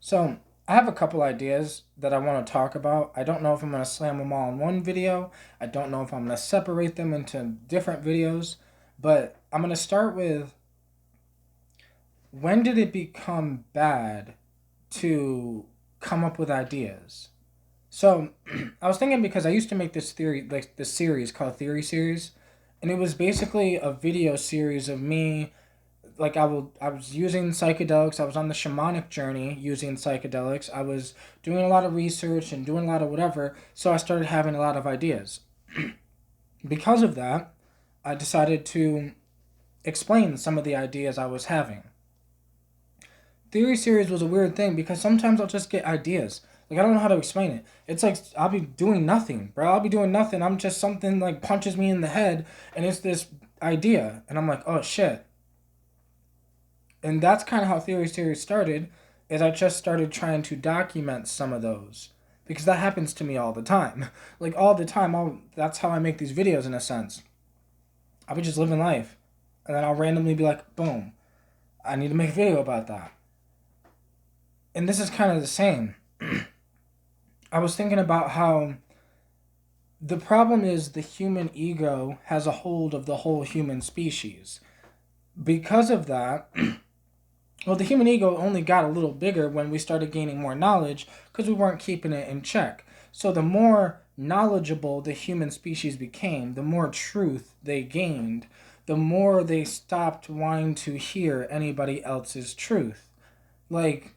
So, I have a couple ideas that I want to talk about. I don't know if I'm going to slam them all in one video. I don't know if I'm going to separate them into different videos. But I'm going to start with, when did it become bad to come up with ideas? So, I was thinking because I used to make this theory, like this series called Theory Series, and it was basically a video series of me, like I was using psychedelics. I was on the shamanic journey using psychedelics. I was doing a lot of research and doing a lot of whatever. So I started having a lot of ideas. Because of that, I decided to explain some of the ideas I was having. Theory series was a weird thing because sometimes I'll just get ideas. Like I don't know how to explain it. It's like I'll be doing nothing, bro. I'll be doing nothing. I'm just something like punches me in the head and it's this idea and I'm like, "Oh shit." And that's kind of how theory series started, is I just started trying to document some of those because that happens to me all the time. Like all the time, that's how I make these videos in a sense. I would just live in life and then I'll randomly be like, boom, I need to make a video about that. And this is kind of the same. I was thinking about how the problem is the human ego has a hold of the whole human species. Because of that, well, the human ego only got a little bigger when we started gaining more knowledge because we weren't keeping it in check. So the more knowledgeable the human species became, the more truth they gained, the more they stopped wanting to hear anybody else's truth, like,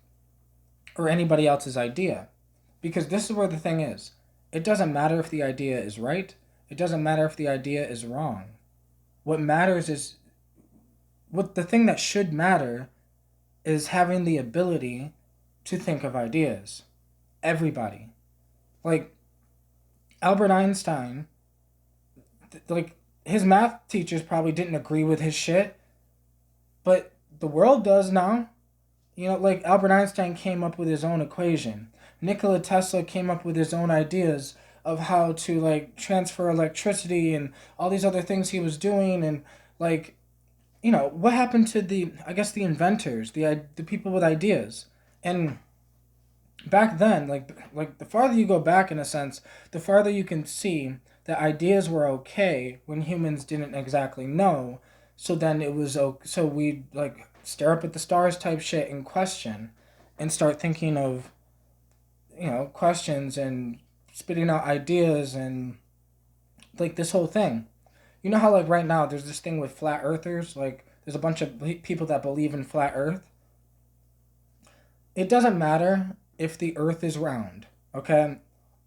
or anybody else's idea. Because this is where the thing is, it doesn't matter if the idea is right, it doesn't matter if the idea is wrong. What matters is, what the thing that should matter is having the ability to think of ideas. Everybody. Like Albert Einstein, like his math teachers probably didn't agree with his shit, but the world does now. You know, like Albert Einstein came up with his own equation. Nikola Tesla came up with his own ideas of how to like transfer electricity and all these other things he was doing and like what happened to the, I guess, the inventors, the people with ideas. And back then, like the farther you go back in a sense, the farther you can see that ideas were okay when humans didn't exactly know. So then it was okay, so we like stare up at the stars type shit and question and start thinking of questions and spitting out ideas and like this whole thing. You know how like right now there's this thing with flat earthers, like there's a bunch of people that believe in flat earth. It doesn't matter if the earth is round, okay?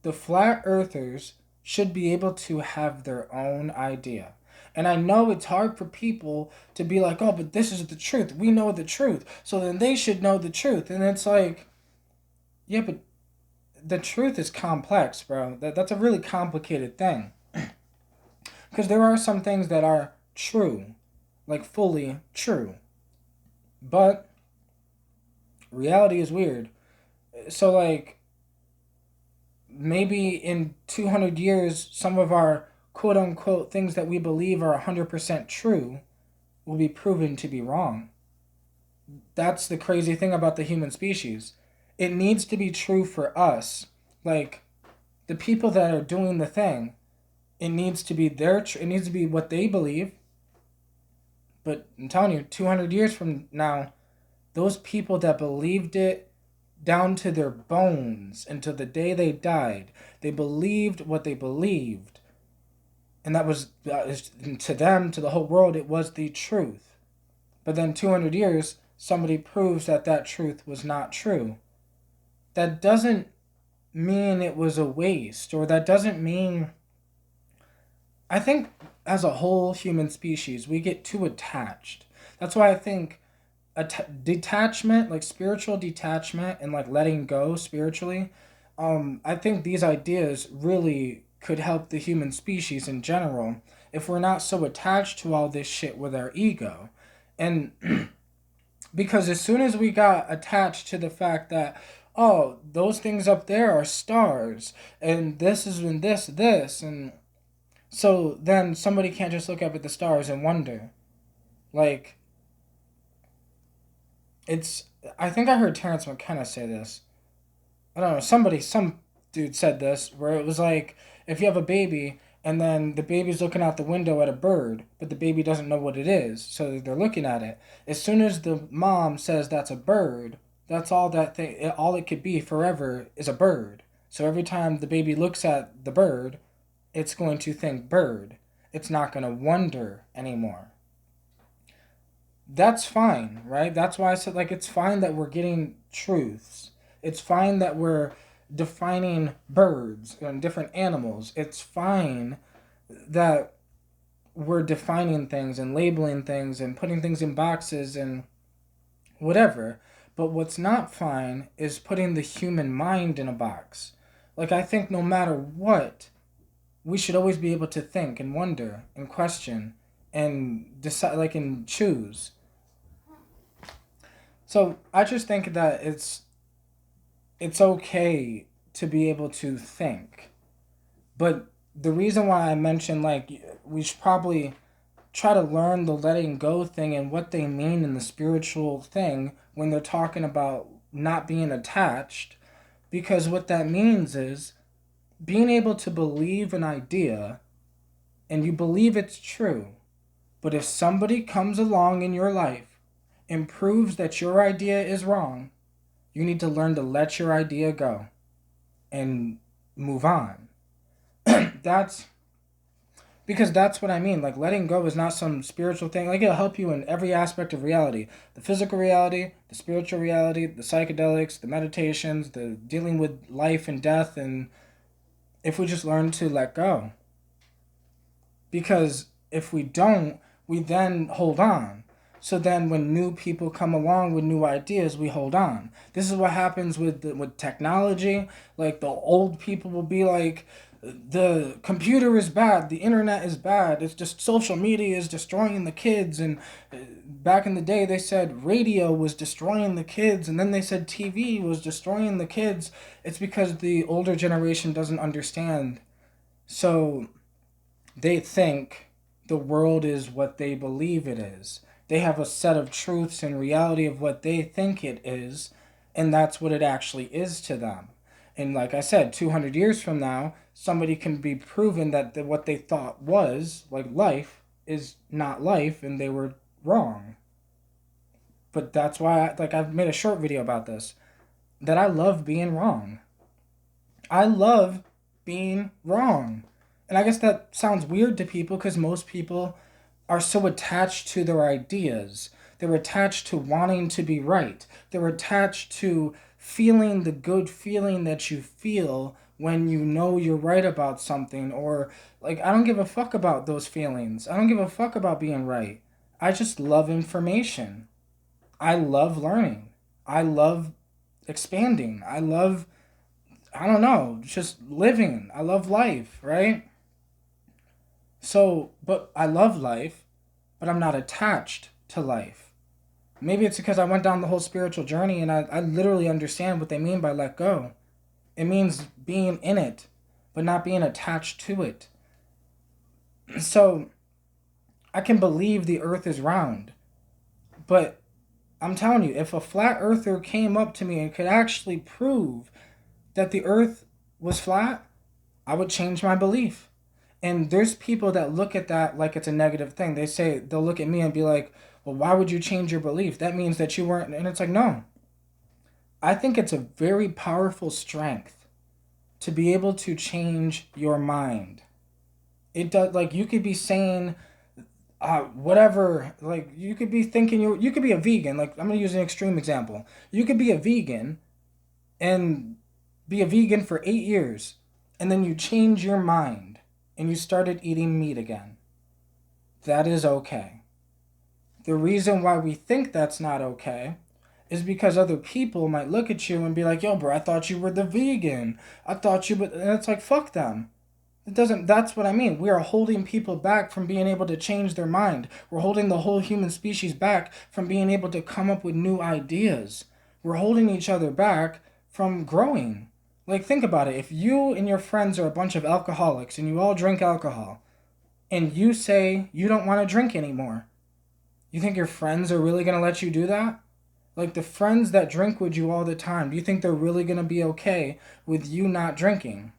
The flat earthers should be able to have their own idea. And I know it's hard for people to be like, oh, but this is the truth. We know the truth. So then they should know the truth. And it's like, yeah, but the truth is complex, bro. That's a really complicated thing. Because there are some things that are true, like fully true. But reality is weird. So, like, maybe in 200 years, some of our quote unquote things that we believe are 100% true will be proven to be wrong. That's the crazy thing about the human species. It needs to be true for us. Like, the people that are doing the thing, it needs to be it needs to be what they believe. But I'm telling you, 200 years from now, those people that believed it down to their bones until the day they died, they believed what they believed. And that was, to them, to the whole world, it was the truth. But then 200 years, somebody proves that that truth was not true. That doesn't mean it was a waste, or that doesn't mean. I think as a whole human species, we get too attached. That's why I think detachment, like spiritual detachment and like letting go spiritually, I think these ideas really could help the human species in general if we're not so attached to all this shit with our ego. And because as soon as we got attached to the fact that, oh, those things up there are stars and this is when this and so then somebody can't just look up at the stars and wonder. Like, I think I heard Terrence McKenna say this. I don't know, some dude said this, where it was like, if you have a baby and then the baby's looking out the window at a bird, but the baby doesn't know what it is, so they're looking at it. As soon as the mom says that's a bird, that's all that thing, all it could be forever is a bird. So every time the baby looks at the bird, it's going to think bird. It's not going to wonder anymore. That's fine, right? That's why I said, like, it's fine that we're getting truths. It's fine that we're defining birds and different animals. It's fine that we're defining things and labeling things and putting things in boxes and whatever. But what's not fine is putting the human mind in a box. Like, I think no matter what, we should always be able to think and wonder and question and decide, like, and choose. So I just think that it's okay to be able to think. But the reason why I mentioned, like, we should probably try to learn the letting go thing and what they mean in the spiritual thing when they're talking about not being attached, because what that means is being able to believe an idea and you believe it's true. But if somebody comes along in your life and proves that your idea is wrong, you need to learn to let your idea go and move on. That's because that's what I mean. Like, letting go is not some spiritual thing. Like, it'll help you in every aspect of reality: the physical reality, the spiritual reality, the psychedelics, the meditations, the dealing with life and death. And if we just learn to let go, because if we don't, we then hold on. So then when new people come along with new ideas, we hold on. This is what happens with technology. Like, the old people will be like, the computer is bad, the internet is bad, it's just social media is destroying the kids. And back in the day they said radio was destroying the kids, and then they said TV was destroying the kids. It's because the older generation doesn't understand. So they think the world is what they believe it is. They have a set of truths and reality of what they think it is, and that's what it actually is to them. And like I said, 200 years from now, somebody can be proven that what they thought was, like, life, is not life, and they were wrong. But that's why, I've made a short video about this, that I love being wrong. I love being wrong. And I guess that sounds weird to people because most people are so attached to their ideas. They're attached to wanting to be right. They're attached to feeling the good feeling that you feel when you know you're right about something. Or, like, I don't give a fuck about those feelings. I don't give a fuck about being right. I just love information. I love learning. I love expanding. I don't know, just living. I love life, right? So, but I love life, but I'm not attached to life. Maybe it's because I went down the whole spiritual journey and I literally understand what they mean by let go. It means being in it, but not being attached to it. So, I can believe the earth is round, but I'm telling you, if a flat earther came up to me and could actually prove that the earth was flat, I would change my belief. And there's people that look at that like it's a negative thing. They'll look at me and be like, well, why would you change your belief? That means that you weren't. And it's like, no. I think it's a very powerful strength to be able to change your mind. It does, like, you could be saying, whatever, like, you could be thinking you could be a vegan. Like, I'm going to use an extreme example. You could be a vegan and be a vegan for 8 years, and then you change your mind and you started eating meat again. That is okay. The reason why we think that's not okay is because other people might look at you and be like, yo, bro, I thought you were the vegan. I thought you, and it's like, fuck them. That's what I mean. We are holding people back from being able to change their mind. We're holding the whole human species back from being able to come up with new ideas. We're holding each other back from growing. Like, think about it. If you and your friends are a bunch of alcoholics and you all drink alcohol and you say you don't want to drink anymore, you think your friends are really going to let you do that? Like the friends that drink with you all the time, do you think they're really going to be okay with you not drinking?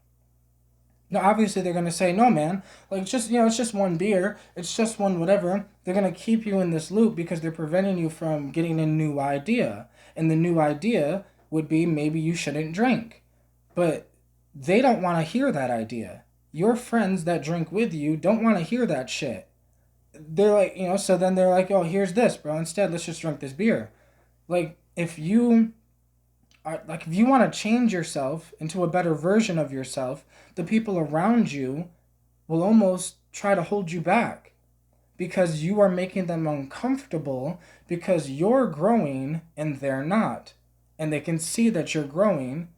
No, obviously they're going to say, no, man, like it's just, it's just one beer, it's just one whatever. They're going to keep you in this loop because they're preventing you from getting a new idea. And the new idea would be maybe you shouldn't drink. But they don't want to hear that idea. Your friends that drink with you don't want to hear that shit. They're like, so then they're like, oh, here's this, bro. Instead, let's just drink this beer. Like, if you want to change yourself into a better version of yourself, the people around you will almost try to hold you back because you are making them uncomfortable because you're growing and they're not. And they can see that you're growing,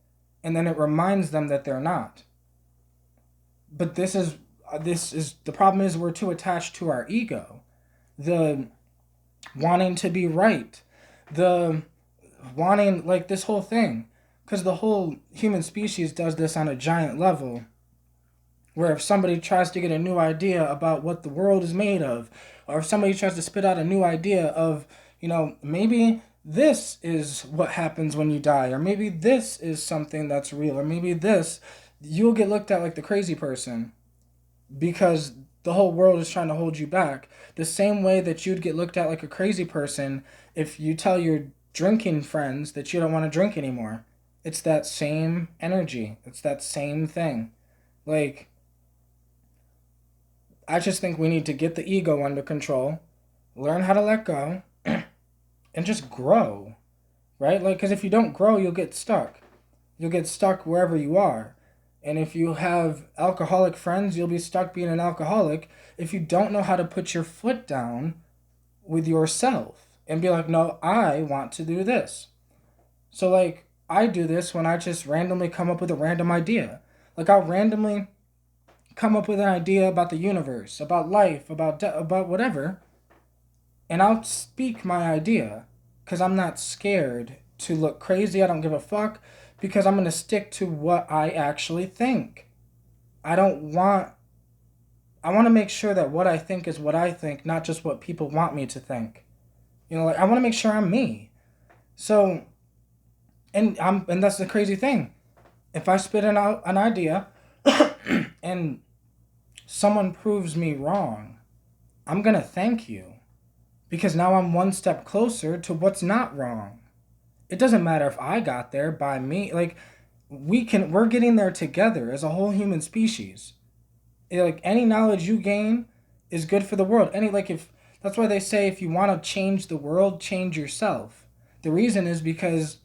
and then it reminds them that they're not. But this is the problem is we're too attached to our ego. The wanting to be right. The wanting, like, this whole thing, because the whole human species does this on a giant level, where if somebody tries to get a new idea about what the world is made of, or if somebody tries to spit out a new idea of, maybe this is what happens when you die, or maybe this is something that's real, or maybe this, you'll get looked at like the crazy person because the whole world is trying to hold you back. The same way that you'd get looked at like a crazy person if you tell your drinking friends that you don't want to drink anymore. It's that same energy. It's that same thing. Like, I just think we need to get the ego under control, learn how to let go, and just grow, right? Like, because if you don't grow, you'll get stuck. You'll get stuck wherever you are. And if you have alcoholic friends, you'll be stuck being an alcoholic if you don't know how to put your foot down with yourself and be like, no, I want to do this. So, like, I do this when I just randomly come up with a random idea. Like, I'll randomly come up with an idea about the universe, about life, about whatever, and I'll speak my idea because I'm not scared to look crazy. I don't give a fuck because I'm going to stick to what I actually think. I don't want I want to make sure that what I think is what I think, not just what people want me to think. Like I want to make sure I'm me. So, and that's the crazy thing. If I spit out an idea and someone proves me wrong, I'm going to thank you because now I'm one step closer to what's not wrong. It doesn't matter if I got there by me. Like we're getting there together as a whole human species. Like any knowledge you gain is good for the world. If that's why they say if you want to change the world, change yourself. The reason is because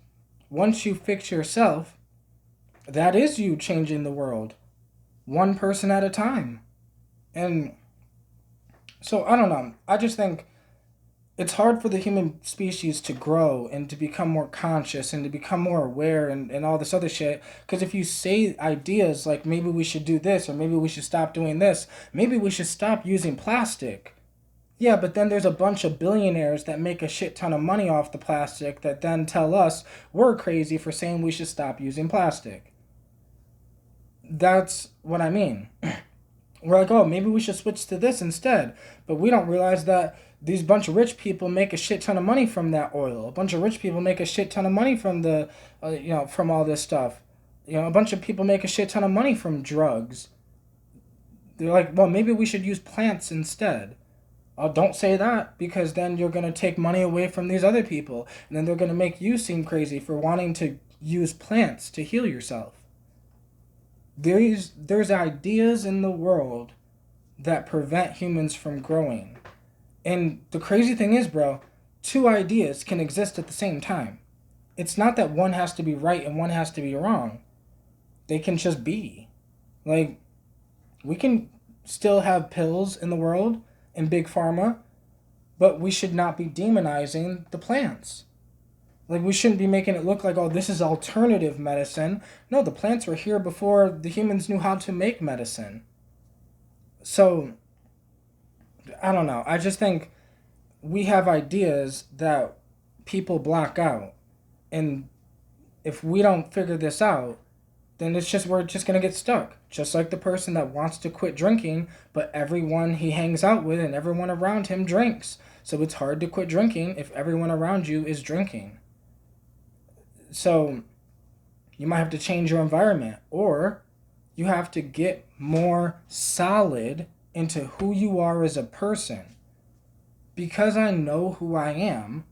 once you fix yourself, that is you changing the world, one person at a time. And so I don't know. I just think it's hard for the human species to grow and to become more conscious and to become more aware and all this other shit. Because if you say ideas like maybe we should do this or maybe we should stop doing this, maybe we should stop using plastic. Yeah, but then there's a bunch of billionaires that make a shit ton of money off the plastic that then tell us we're crazy for saying we should stop using plastic. That's what I mean. We're like, oh, maybe we should switch to this instead. But we don't realize that these bunch of rich people make a shit ton of money from that oil. A bunch of rich people make a shit ton of money from from all this stuff. A bunch of people make a shit ton of money from drugs. They're like, well, maybe we should use plants instead. Oh, don't say that because then you're going to take money away from these other people. And then they're going to make you seem crazy for wanting to use plants to heal yourself. There's ideas in the world that prevent humans from growing. And the crazy thing is, bro, two ideas can exist at the same time. It's not that one has to be right and one has to be wrong. They can just be. Like, we can still have pills in the world and big pharma, but we should not be demonizing the plants. Like, we shouldn't be making it look like, oh, this is alternative medicine. No, the plants were here before the humans knew how to make medicine. So, I don't know. I just think we have ideas that people block out. And if we don't figure this out, then we're just going to get stuck. Just like the person that wants to quit drinking, but everyone he hangs out with and everyone around him drinks. So it's hard to quit drinking if everyone around you is drinking. So you might have to change your environment, or you have to get more solid into who you are as a person. Because I know who I am,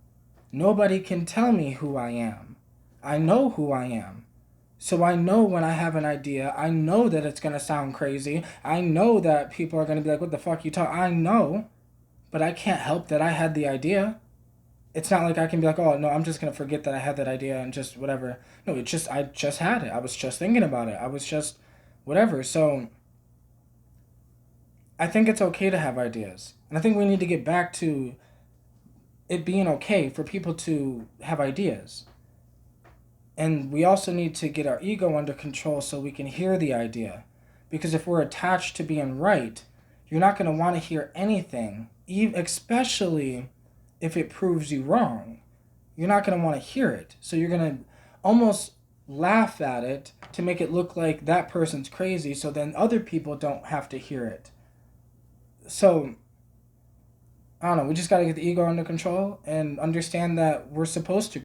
nobody can tell me who I am. I know who I am. So I know when I have an idea, I know that it's going to sound crazy. I know that people are going to be like, what the fuck you talk? I know, but I can't help that I had the idea. It's not like I can be like, oh, no, I'm just going to forget that I had that idea and just whatever. No, I just had it. I was just thinking about it. I was just whatever. So I think it's okay to have ideas. And I think we need to get back to it being okay for people to have ideas. And we also need to get our ego under control so we can hear the idea. Because if we're attached to being right, you're not going to want to hear anything, especially if it proves you wrong. You're not going to want to hear it. So you're going to almost laugh at it to make it look like that person's crazy so then other people don't have to hear it. So, I don't know, we just got to get the ego under control and understand that we're supposed to